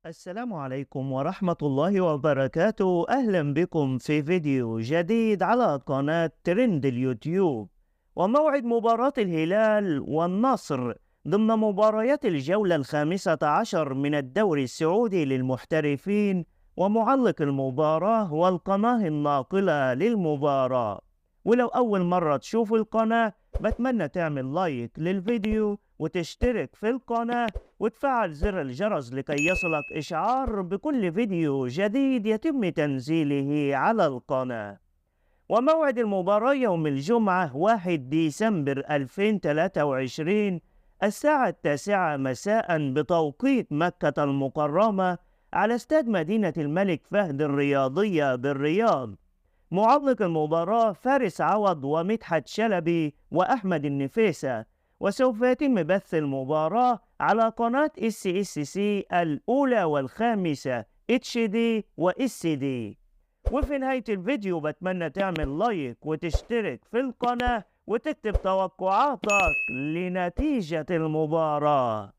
السلام عليكم ورحمة الله وبركاته. أهلا بكم في فيديو جديد على قناة ترند اليوتيوب. وموعد مباراة الهلال والنصر ضمن مباريات الجولة الخامسة عشر من الدوري السعودي للمحترفين، ومعلق المباراة والقناة الناقلة للمباراة. ولو أول مرة تشوف القناة بتمنى تعمل لايك للفيديو وتشترك في القناة وتفعل زر الجرس لكي يصلك إشعار بكل فيديو جديد يتم تنزيله على القناة. وموعد المباراة يوم الجمعة 1 ديسمبر 2023 الساعة 9 مساء بتوقيت مكة المكرمة على استاد مدينة الملك فهد الرياضية بالرياض. معلق المباراة فارس عوض ومدحت شلبي وأحمد النفيسة. وسوف يتم بث المباراة على قناة SSC الأولى والخامسة HD و SD. وفي نهاية الفيديو بتمنى تعمل لايك وتشترك في القناة وتكتب توقعاتك لنتيجة المباراة.